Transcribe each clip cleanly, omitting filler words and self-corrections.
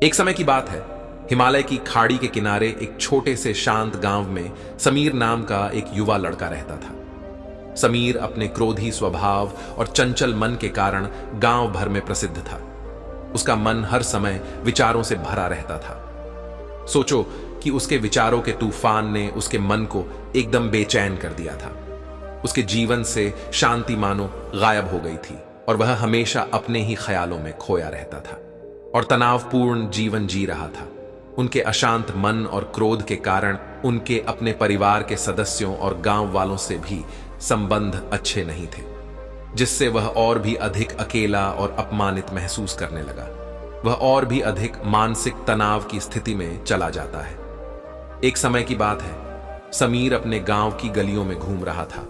एक समय की बात है, हिमालय की खाड़ी के किनारे एक छोटे से शांत गांव में समीर नाम का एक युवा लड़का रहता था। समीर अपने क्रोधी स्वभाव और चंचल मन के कारण गांव भर में प्रसिद्ध था। उसका मन हर समय विचारों से भरा रहता था। सोचो कि उसके विचारों के तूफान ने उसके मन को एकदम बेचैन कर दिया था। उसके जीवन से शांति मानो गायब हो गई थी और वह हमेशा अपने ही ख्यालों में खोया रहता था और तनावपूर्ण जीवन जी रहा था। उनके अशांत मन और क्रोध के कारण उनके अपने परिवार के सदस्यों और गांव वालों से भी संबंध अच्छे नहीं थे, जिससे वह और भी अधिक अकेला और अपमानित महसूस करने लगा। वह और भी अधिक मानसिक तनाव की स्थिति में चला जाता है। एक समय की बात है, समीर अपने गांव की गलियों में घूम रहा था।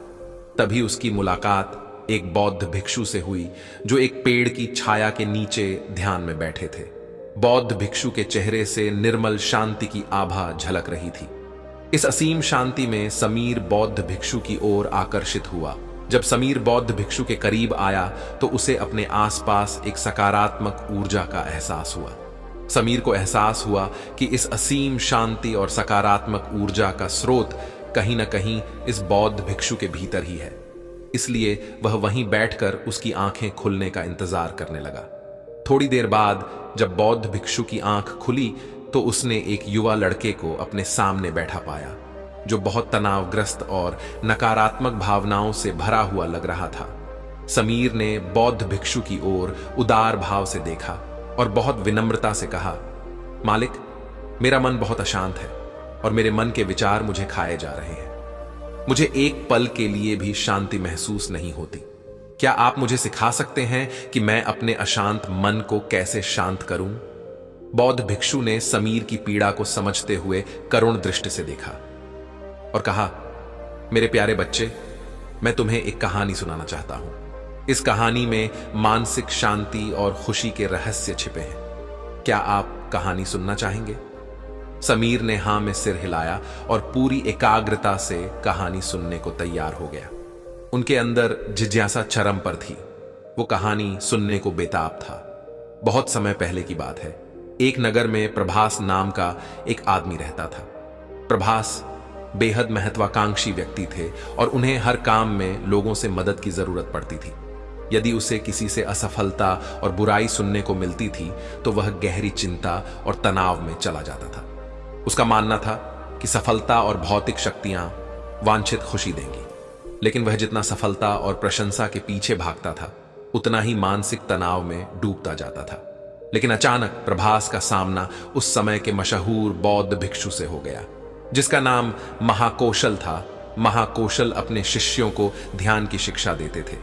तभी उसकी मुलाकात एक बौद्ध भिक्षु से हुई जो एक पेड़ की छाया के नीचे ध्यान में बैठे थे। बौद्ध भिक्षु के चेहरे से निर्मल शांति की आभा झलक रही थी। इस असीम शांति में समीर बौद्ध भिक्षु की ओर आकर्षित हुआ। जब समीर बौद्ध भिक्षु के करीब आया तो उसे अपने आसपास एक सकारात्मक ऊर्जा का एहसास हुआ। समीर को एहसास हुआ कि इस असीम शांति और सकारात्मक ऊर्जा का स्रोत कहीं न कहीं इस बौद्ध भिक्षु के भीतर ही है। इसलिए वह वहीं बैठकर उसकी आंखें खुलने का इंतजार करने लगा। थोड़ी देर बाद जब बौद्ध भिक्षु की आंख खुली तो उसने एक युवा लड़के को अपने सामने बैठा पाया, जो बहुत तनावग्रस्त और नकारात्मक भावनाओं से भरा हुआ लग रहा था। समीर ने बौद्ध भिक्षु की ओर उदार भाव से देखा और बहुत विनम्रता से कहा, मालिक, मेरा मन बहुत अशांत है और मेरे मन के विचार मुझे खाए जा रहे हैं। मुझे एक पल के लिए भी शांति महसूस नहीं होती। क्या आप मुझे सिखा सकते हैं कि मैं अपने अशांत मन को कैसे शांत करूं? बौद्ध भिक्षु ने समीर की पीड़ा को समझते हुए करुण दृष्टि से देखा और कहा, मेरे प्यारे बच्चे, मैं तुम्हें एक कहानी सुनाना चाहता हूं। इस कहानी में मानसिक शांति और खुशी के रहस्य छिपे हैं। क्या आप कहानी सुनना चाहेंगे? समीर ने हां में सिर हिलाया और पूरी एकाग्रता से कहानी सुनने को तैयार हो गया। उनके अंदर जिज्ञासा चरम पर थी। वो कहानी सुनने को बेताब था। बहुत समय पहले की बात है। एक नगर में प्रभास नाम का एक आदमी रहता था। प्रभास बेहद महत्वाकांक्षी व्यक्ति थे और उन्हें हर काम में लोगों से मदद की जरूरत पड़ती थी। यदि उसे किसी से असफलता और बुराई सुनने को मिलती थी तो वह गहरी चिंता और तनाव में चला जाता था। उसका मानना था कि सफलता और भौतिक शक्तियां वांछित खुशी देंगी, लेकिन वह जितना सफलता और प्रशंसा के पीछे भागता था उतना ही मानसिक तनाव में डूबता जाता था। लेकिन अचानक प्रभास का सामना उस समय के मशहूर बौद्ध भिक्षु से हो गया, जिसका नाम महाकौशल था। महाकौशल अपने शिष्यों को ध्यान की शिक्षा देते थे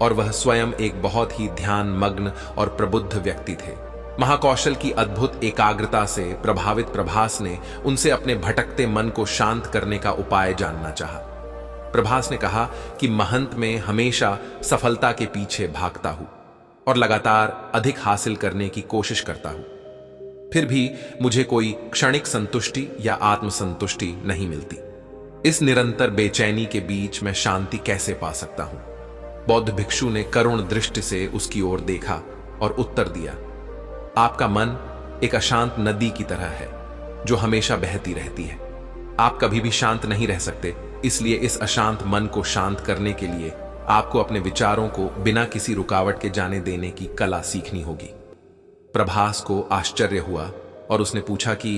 और वह स्वयं एक बहुत ही ध्यान मग्न और प्रबुद्ध व्यक्ति थे। महाकौशल की अद्भुत एकाग्रता से प्रभावित प्रभास ने उनसे अपने भटकते मन को शांत करने का उपाय जानना चाहा। प्रभास ने कहा कि महंत में हमेशा सफलता के पीछे भागता हूं और लगातार अधिक हासिल करने की कोशिश करता हूं, फिर भी मुझे कोई क्षणिक संतुष्टि या आत्मसंतुष्टि नहीं मिलती। इस निरंतर बेचैनी के बीच मैं शांति कैसे पा सकता हूं? बौद्ध भिक्षु ने करुण दृष्टि से उसकी ओर देखा और उत्तर दिया, आपका मन एक अशांत नदी की तरह है जो हमेशा बहती रहती है। आप कभी भी शांत नहीं रह सकते, इसलिए इस अशांत मन को शांत करने के लिए आपको अपने विचारों को बिना किसी रुकावट के जाने देने की कला सीखनी होगी। प्रभास को आश्चर्य हुआ और उसने पूछा कि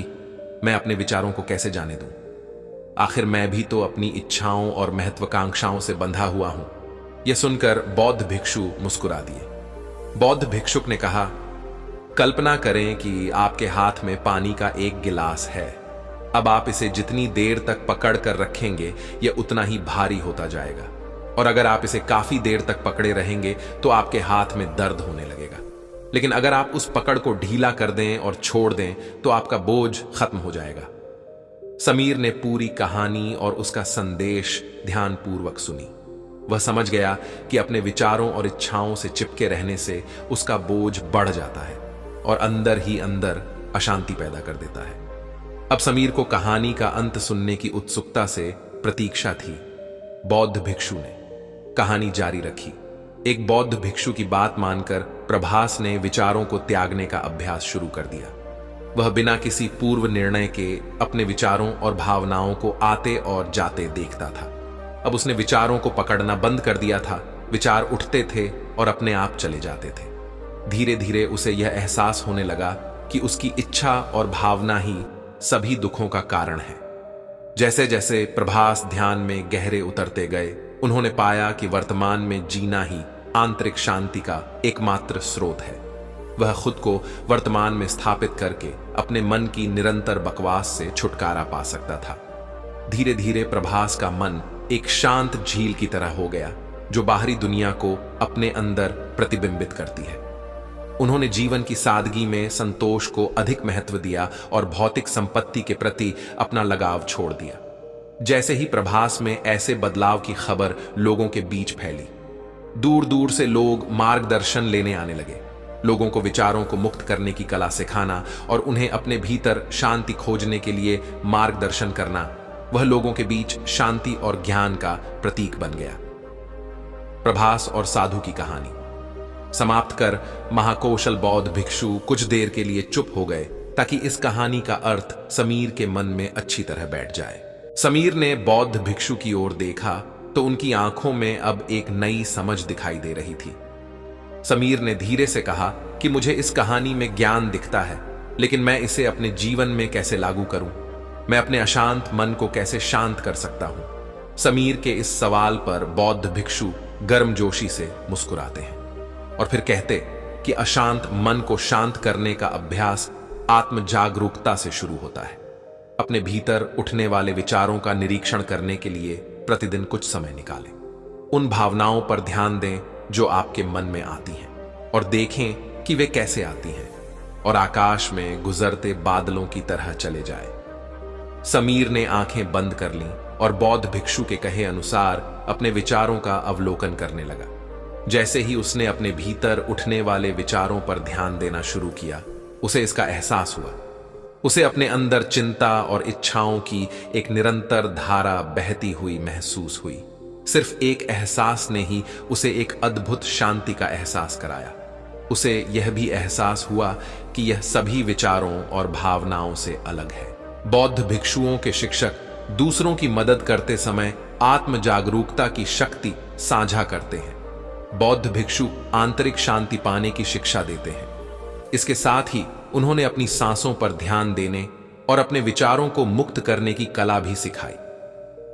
मैं अपने विचारों को कैसे जाने दूं? आखिर मैं भी तो अपनी इच्छाओं और महत्वाकांक्षाओं से बंधा हुआ हूं। यह सुनकर बौद्ध भिक्षु मुस्कुरा दिए। बौद्ध भिक्षुक ने कहा, कल्पना करें कि आपके हाथ में पानी का एक गिलास है। अब आप इसे जितनी देर तक पकड़ कर रखेंगे यह उतना ही भारी होता जाएगा, और अगर आप इसे काफी देर तक पकड़े रहेंगे तो आपके हाथ में दर्द होने लगेगा। लेकिन अगर आप उस पकड़ को ढीला कर दें और छोड़ दें तो आपका बोझ खत्म हो जाएगा। समीर ने पूरी कहानी और उसका संदेश ध्यानपूर्वक सुनी। वह समझ गया कि अपने विचारों और इच्छाओं से चिपके रहने से उसका बोझ बढ़ जाता है और अंदर ही अंदर अशांति पैदा कर देता है। अब समीर को कहानी का अंत सुनने की उत्सुकता से प्रतीक्षा थी। बौद्ध भिक्षु ने कहानी जारी रखी। एक बौद्ध भिक्षु की बात मानकर प्रभास ने विचारों को त्यागने का अभ्यास शुरू कर दिया। वह बिना किसी पूर्व निर्णय के अपने विचारों और भावनाओं को आते और जाते देखता था। अब उसने विचारों को पकड़ना बंद कर दिया था। विचार उठते थे और अपने आप चले जाते थे। धीरे धीरे उसे यह एहसास होने लगा कि उसकी इच्छा और भावना ही सभी दुखों का कारण है। जैसे जैसे प्रभास ध्यान में गहरे उतरते गए, उन्होंने पाया कि वर्तमान में जीना ही आंतरिक शांति का एकमात्र स्रोत है। वह खुद को वर्तमान में स्थापित करके अपने मन की निरंतर बकवास से छुटकारा पा सकता था। धीरे धीरे प्रभास का मन एक शांत झील की तरह हो गया, जो बाहरी दुनिया को अपने अंदर प्रतिबिंबित करती है। उन्होंने जीवन की सादगी में संतोष को अधिक महत्व दिया और भौतिक संपत्ति के प्रति अपना लगाव छोड़ दिया। जैसे ही प्रभास में ऐसे बदलाव की खबर लोगों के बीच फैली, दूर दूर से लोग मार्गदर्शन लेने आने लगे। लोगों को विचारों को मुक्त करने की कला सिखाना और उन्हें अपने भीतर शांति खोजने के लिए मार्गदर्शन करना, वह लोगों के बीच शांति और ज्ञान का प्रतीक बन गया। प्रभास और साधु की कहानी समाप्त कर महाकौशल बौद्ध भिक्षु कुछ देर के लिए चुप हो गए, ताकि इस कहानी का अर्थ समीर के मन में अच्छी तरह बैठ जाए। समीर ने बौद्ध भिक्षु की ओर देखा तो उनकी आंखों में अब एक नई समझ दिखाई दे रही थी। समीर ने धीरे से कहा कि मुझे इस कहानी में ज्ञान दिखता है, लेकिन मैं इसे अपने जीवन में कैसे लागू करूं? मैं अपने अशांत मन को कैसे शांत कर सकता हूं? समीर के इस सवाल पर बौद्ध भिक्षु गर्मजोशी से मुस्कुराते हैं और फिर कहते कि अशांत मन को शांत करने का अभ्यास आत्म जागरूकता से शुरू होता है। अपने भीतर उठने वाले विचारों का निरीक्षण करने के लिए प्रतिदिन कुछ समय निकालें। उन भावनाओं पर ध्यान दें जो आपके मन में आती हैं और देखें कि वे कैसे आती हैं, और आकाश में गुजरते बादलों की तरह चले जाए। समीर ने आंखें बंद कर लीं और बौद्ध भिक्षु के कहे अनुसार अपने विचारों का अवलोकन करने लगा। जैसे ही उसने अपने भीतर उठने वाले विचारों पर ध्यान देना शुरू किया, उसे इसका एहसास हुआ। उसे अपने अंदर चिंता और इच्छाओं की एक निरंतर धारा बहती हुई महसूस हुई। सिर्फ एक एहसास ने ही उसे एक अद्भुत शांति का एहसास कराया। उसे यह भी एहसास हुआ कि यह सभी विचारों और भावनाओं से अलग है। बौद्ध भिक्षुओं के शिक्षक दूसरों की मदद करते समय आत्म जागरूकता की शक्ति साझा करते हैं। बौद्ध भिक्षु आंतरिक शांति पाने की शिक्षा देते हैं। इसके साथ ही उन्होंने अपनी सांसों पर ध्यान देने और अपने विचारों को मुक्त करने की कला भी सिखाई।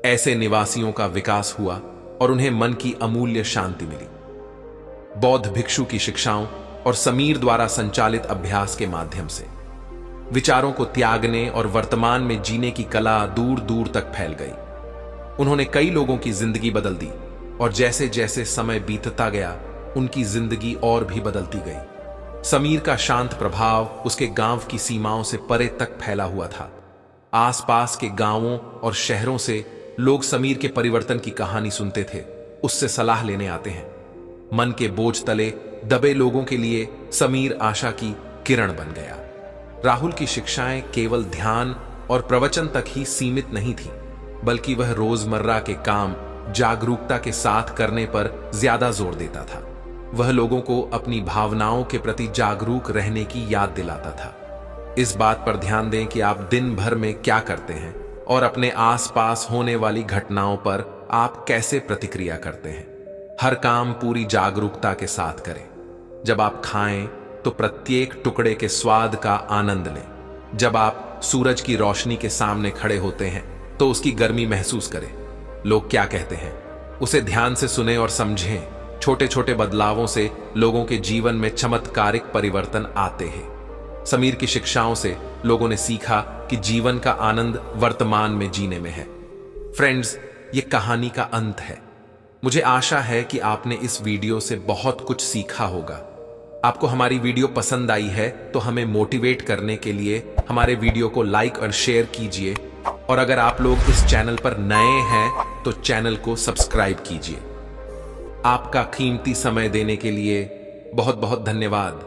ऐसे निवासियों का विकास हुआ और उन्हें मन की अमूल्य शांति मिली। बौद्ध भिक्षु की शिक्षाओं और समीर द्वारा संचालित अभ्यास के माध्यम से विचारों को त्यागने और वर्तमान में जीने की कला दूर दूर तक फैल गई। उन्होंने कई लोगों की जिंदगी बदल दी और जैसे जैसे समय बीतता गया, उनकी जिंदगी और भी बदलती गई। समीर का शांत प्रभाव उसके गांव की सीमाओं से परे तक फैला हुआ था। आसपास के गांवों और शहरों से लोग समीर के परिवर्तन की कहानी सुनते थे, उससे सलाह लेने आते हैं। मन के बोझ तले दबे लोगों के लिए समीर आशा की किरण बन गया। राहुल की शिक्षाएं केवल ध्यान और प्रवचन तक ही सीमित नहीं थी, बल्कि वह रोजमर्रा के काम जागरूकता के साथ करने पर ज्यादा जोर देता था। वह लोगों को अपनी भावनाओं के प्रति जागरूक रहने की याद दिलाता था। इस बात पर ध्यान दें कि आप दिन भर में क्या करते हैं और अपने आसपास होने वाली घटनाओं पर आप कैसे प्रतिक्रिया करते हैं। हर काम पूरी जागरूकता के साथ करें। जब आप खाएं तो प्रत्येक टुकड़े के स्वाद का आनंद लें। जब आप सूरज की रोशनी के सामने खड़े होते हैं तो उसकी गर्मी महसूस करें। लोग क्या कहते हैं उसे ध्यान से सुने और समझें। छोटे छोटे बदलावों से लोगों के जीवन में चमत्कारिक परिवर्तन आते हैं। समीर की शिक्षाओं से लोगों ने सीखा कि जीवन का आनंद वर्तमान में जीने में है। फ्रेंड्स, ये कहानी का अंत है। मुझे आशा है कि आपने इस वीडियो से बहुत कुछ सीखा होगा। आपको हमारी वीडियो पसंद आई है तो हमें मोटिवेट करने के लिए हमारे वीडियो को लाइक और शेयर कीजिए, और अगर आप लोग इस चैनल पर नए हैं तो चैनल को सब्सक्राइब कीजिए। आपका कीमती समय देने के लिए बहुत बहुत धन्यवाद।